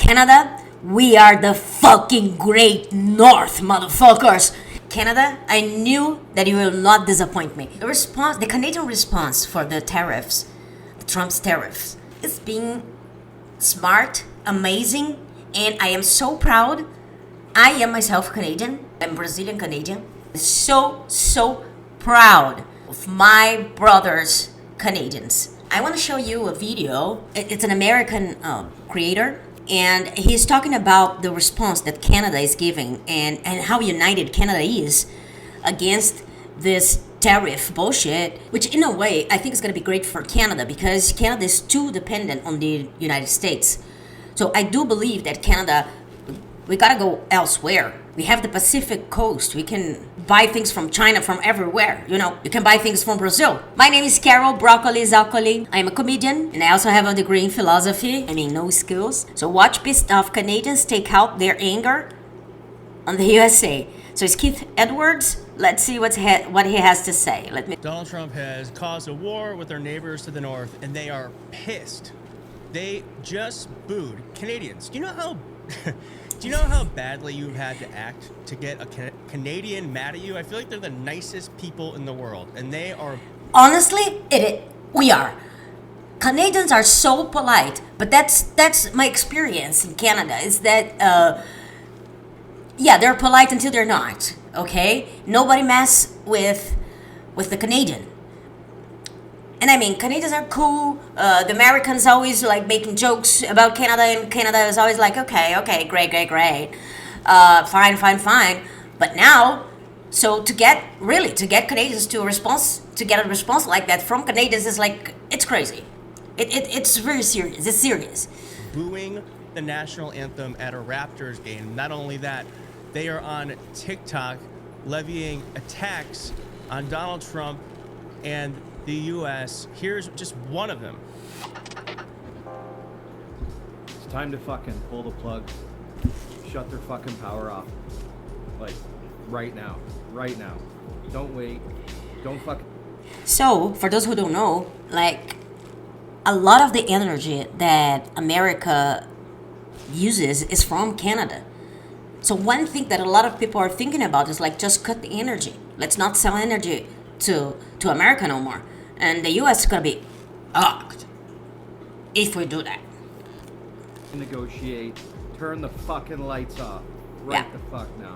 Canada, we are the fucking great North, motherfuckers. Canada, I knew that you will not disappoint me. The Canadian response for the tariffs, Trump's tariffs, is being smart, amazing, and I am so proud. I am myself Canadian. I'm Brazilian Canadian. So proud of my brothers Canadians. I want to show you a video. It's an American creator, and he's talking about the response that Canada is giving and how united Canada is against this tariff bullshit, which in a way I think is going to be great for Canada because Canada is too dependent on the United States. So I do believe that Canada, we got to go elsewhere. We have the Pacific coast. We can buy things from China, from everywhere. You know, you can buy things from Brazil. My name is Carol Broccoli Zoccoli. I'm a comedian and I also have a degree in philosophy. I mean, no skills. So watch pissed off Canadians take out their anger on the USA. So it's Keith Edwards. Let's see what he has to say. Donald Trump has caused a war with our neighbors to the north, and they are pissed. They just booed Canadians. Do you know how badly you've had to act to get a Canadian mad at you? I feel like they're the nicest people in the world, and they are. Honestly, we are. Canadians are so polite, but that's my experience in Canada. Is that yeah, they're polite until they're not. Okay, nobody mess with the Canadian. And I mean, Canadians are cool. The Americans always like making jokes about Canada, and Canada is always like, okay, great. Fine. But now, so to get Canadians to get a response like that from Canadians is like, it's crazy. It's very serious. It's serious. Booing the national anthem at a Raptors game. Not only that, they are on TikTok levying attacks on Donald Trump and the U.S. Here's just one of them. It's time to fucking pull the plug. Shut their fucking power off. Like, right now. Don't wait. Don't fucking... So, for those who don't know, like, a lot of the energy that America uses is from Canada. So one thing that a lot of people are thinking about is like, just cut the energy. Let's not sell energy to America no more. And the U.S. is going to be fucked if we do that. Negotiate. Turn the fucking lights off. Right the fuck now.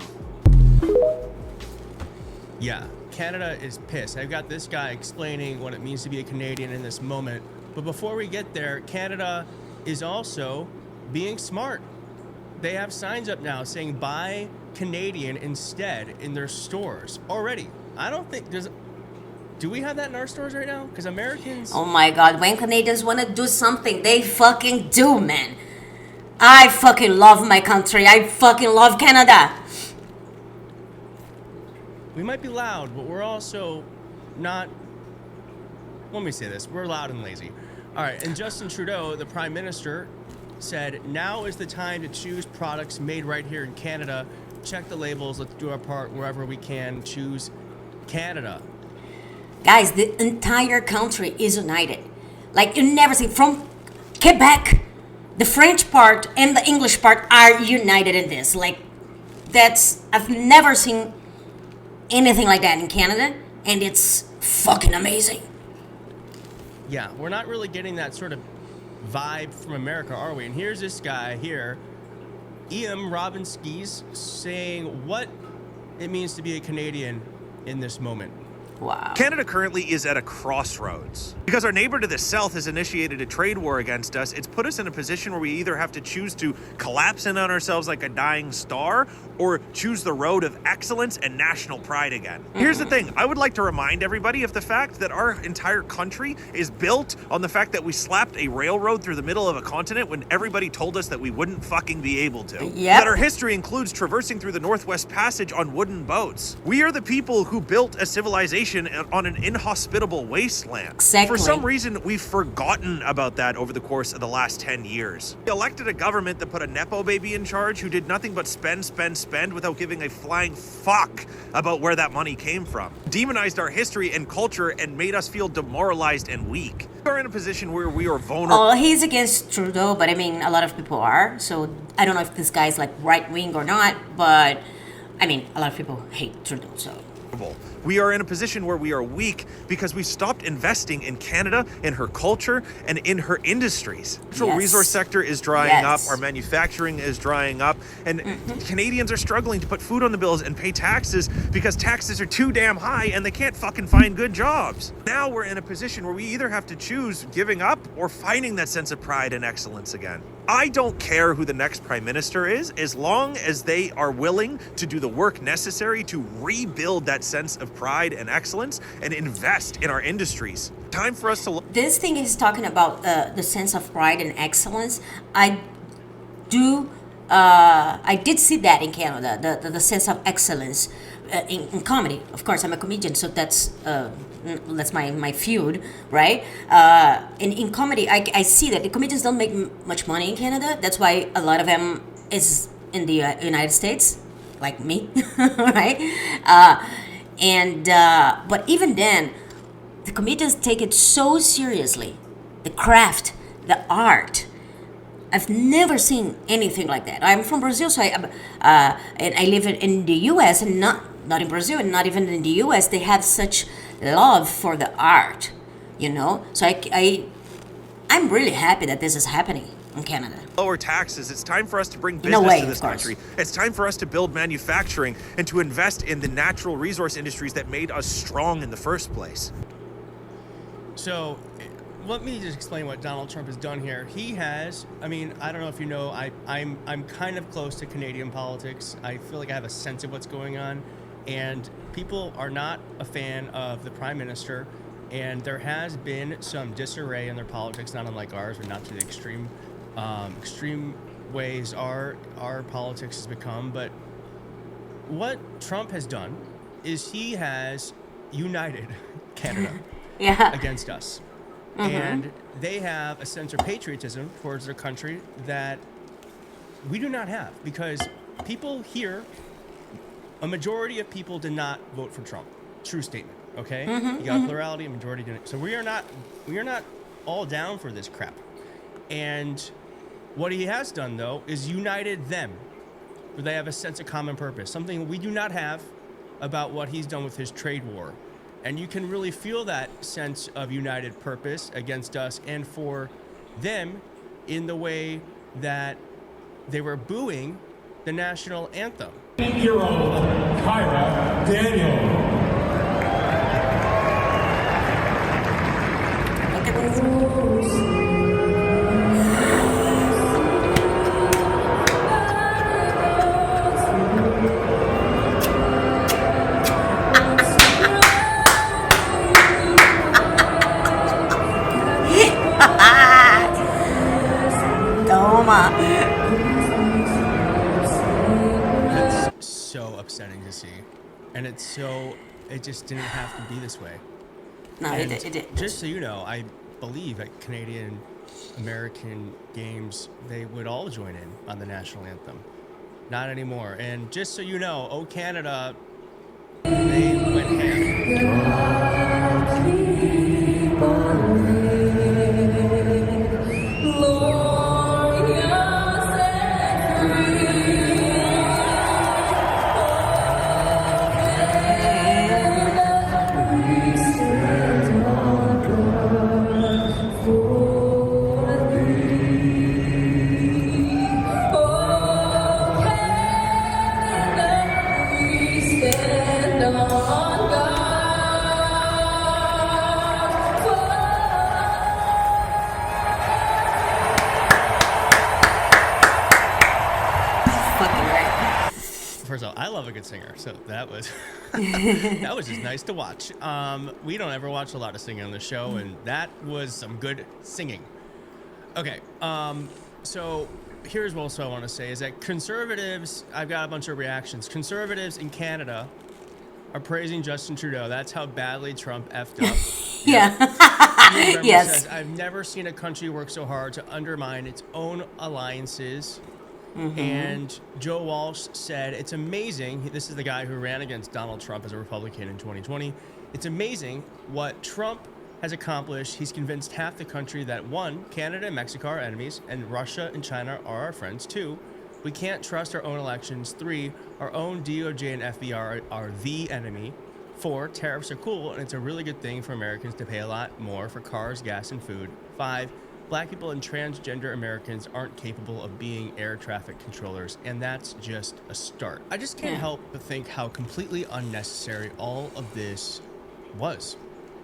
Yeah, Canada is pissed. I've got this guy explaining what it means to be a Canadian in this moment. But before we get there, Canada is also being smart. They have signs up now saying buy Canadian instead in their stores already. I don't think do we have that in our stores right now? Because Americans... Oh my God, when Canadians want to do something, they fucking do, man. I fucking love my country. I fucking love Canada. We might be loud, but we're also not... Let me say this. We're loud and lazy. All right, and Justin Trudeau, the Prime Minister, said, now is the time to choose products made right here in Canada. Check the labels. Let's do our part wherever we can. Choose Canada. Guys, the entire country is united. Like, you never see, from Quebec, the French part and the English part are united in this. Like, I've never seen anything like that in Canada, and it's fucking amazing. Yeah, we're not really getting that sort of vibe from America, are we? And here's this guy here, Ian Robinskis, saying what it means to be a Canadian in this moment. Wow. Canada currently is at a crossroads. Because our neighbor to the south has initiated a trade war against us, it's put us in a position where we either have to choose to collapse in on ourselves like a dying star or choose the road of excellence and national pride again. Here's the thing. I would like to remind everybody of the fact that our entire country is built on the fact that we slapped a railroad through the middle of a continent when everybody told us that we wouldn't fucking be able to. Yep. That our history includes traversing through the Northwest Passage on wooden boats. We are the people who built a civilization nation on an inhospitable wasteland. Exactly. For some reason, we've forgotten about that over the course of the last 10 years. We elected a government that put a Nepo baby in charge who did nothing but spend without giving a flying fuck about where that money came from. Demonized our history and culture and made us feel demoralized and weak. We are in a position where we are vulnerable. Oh, he's against Trudeau, but I mean, a lot of people are. So I don't know if this guy's like right wing or not, but I mean, a lot of people hate Trudeau, so. We are in a position where we are weak because we stopped investing in Canada, in her culture, and in her industries. The natural resource sector is drying up, our manufacturing is drying up, and Canadians are struggling to put food on the bills and pay taxes because taxes are too damn high and they can't fucking find good jobs. Now we're in a position where we either have to choose giving up or finding that sense of pride and excellence again. I don't care who the next prime minister is, as long as they are willing to do the work necessary to rebuild that sense of pride and excellence and invest in our industries. Time for us to look. This thing is talking about the sense of pride and excellence. I did see that in Canada, the sense of excellence in comedy. Of course, I'm a comedian, so that's my feud, right? And in comedy, I see that the comedians don't make much money in Canada. That's why a lot of them is in the United States, like me, right? But even then, the comedians take it so seriously. The craft, the art. I've never seen anything like that. I'm from Brazil, so and I live in the U.S. and not in Brazil and not even in the U.S. They have such love for the art, you know. So I'm really happy that this is happening in Canada. Lower taxes. It's time for us to bring business to this country. It's time for us to build manufacturing and to invest in the natural resource industries that made us strong in the first place. So let me just explain what Donald Trump has done here. He has, I mean, I don't know if you know, I'm kind of close to Canadian politics. I feel like I have a sense of what's going on, and people are not a fan of the Prime Minister, and there has been some disarray in their politics, not unlike ours, or not to the extreme ways our politics has become. But what Trump has done is he has united Canada against us. And they have a sense of patriotism towards their country that we do not have, because people here, a majority of people did not vote for Trump. True statement. Okay, you got plurality, a majority didn't. So we are not all down for this crap. And what he has done, though, is united them, where they have a sense of common purpose, something we do not have about what he's done with his trade war. And you can really feel that sense of united purpose against us and for them in the way that they were booing the national anthem. 8-year-old Kyra Daniel. Look at this. It's so upsetting to see, and it just didn't have to be this way. No, And it did. Just so you know, I believe at Canadian American games they would all join in on the national anthem. Not anymore. And just so you know, Oh Canada, they went ham. First of all, I love a good singer, so that was that was just nice to watch. We don't ever watch a lot of singing on the show, and that was some good singing. Okay, so here's what I want to say is that conservatives, I've got a bunch of reactions. Conservatives in Canada are praising Justin Trudeau. That's how badly Trump effed up. Yeah. Ian Bremmer Yes. says, I've never seen a country work so hard to undermine its own alliances. And Joe Walsh said, it's amazing. This is the guy who ran against Donald Trump as a Republican in 2020. It's amazing what Trump has accomplished. He's convinced half the country that 1, Canada and Mexico are enemies, and Russia and China are our friends. 2, we can't trust our own elections. 3, our own DOJ and FBI are the enemy. 4, tariffs are cool, and it's a really good thing for Americans to pay a lot more for cars, gas, and food. 5, Black people and transgender Americans aren't capable of being air traffic controllers, and that's just a start. I just can't help but think how completely unnecessary all of this was.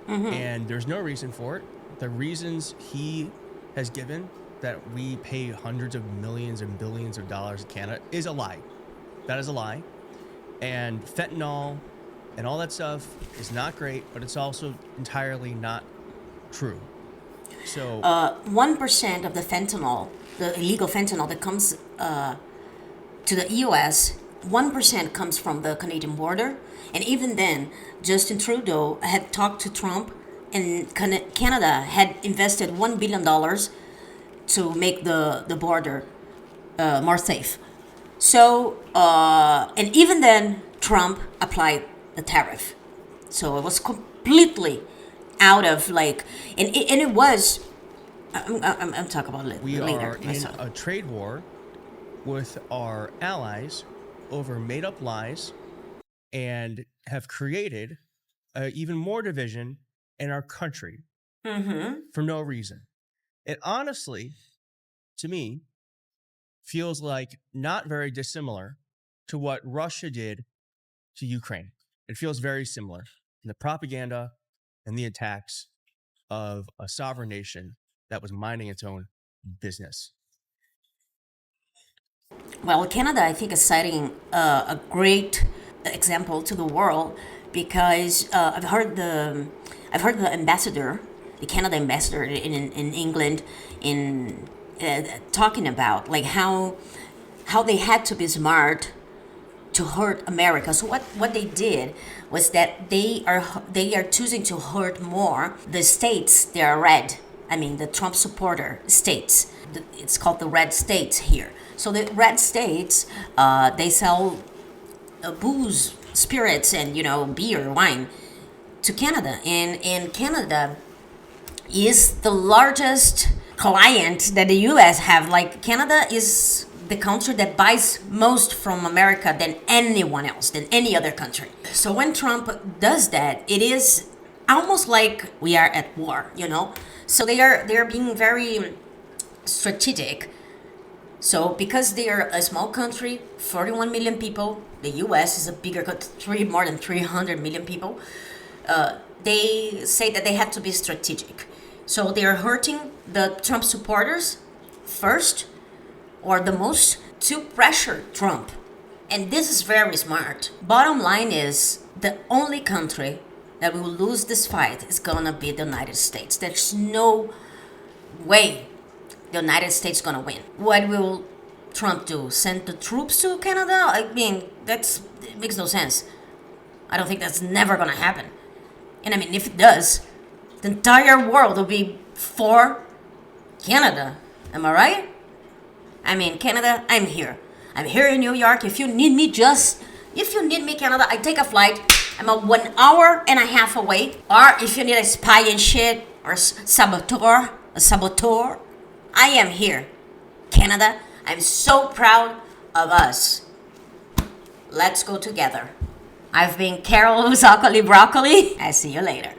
And there's no reason for it. The reasons he has given that we pay hundreds of millions and billions of dollars to Canada is a lie. That is a lie. And fentanyl and all that stuff is not great, but it's also entirely not true. So 1% of the fentanyl, the illegal fentanyl that comes to the U.S., 1% comes from the Canadian border. And even then, Justin Trudeau had talked to Trump, and Canada had invested $1 billion to make the border more safe. So, and even then, Trump applied the tariff. So it was completely out of like, and it was, I'm talking about it we later. are in a trade war with our allies over made up lies and have created even more division in our country for no reason. It honestly, to me, feels like not very dissimilar to what Russia did to Ukraine. It feels very similar in the propaganda and the attacks of a sovereign nation that was minding its own business. Well, Canada, I think, is citing a great example to the world because I've heard the ambassador, the Canada ambassador in England, talking about like how they had to be smart to hurt America. So what they did was that they are choosing to hurt more the states that are red. I mean, the Trump supporter states. It's called the red states here. So the red states, they sell booze, spirits, and beer, wine to Canada, and Canada is the largest client that the U.S. have. Like, Canada is the country that buys most from America than anyone else, than any other country. So when Trump does that, it is almost like we are at war, So they are being very strategic. So because they are a small country, 41 million people, the U.S. is a bigger country, more than 300 million people, they say that they have to be strategic. So they are hurting the Trump supporters first, or the most, to pressure Trump. And this is very smart. Bottom line is, the only country that will lose this fight is gonna be the United States. There's no way the United States gonna win. What will Trump do? Send the troops to Canada? I mean, it makes no sense. I don't think that's never gonna happen. And I mean, if it does, the entire world will be for Canada. Am I right? I mean, Canada, I'm here. I'm here in New York. If you need me, Canada, I take a flight. I'm a 1 hour and a half away. Or if you need a spy and shit, or saboteur, I am here. Canada, I'm so proud of us. Let's go together. I've been Carol Broccoli. I see you later.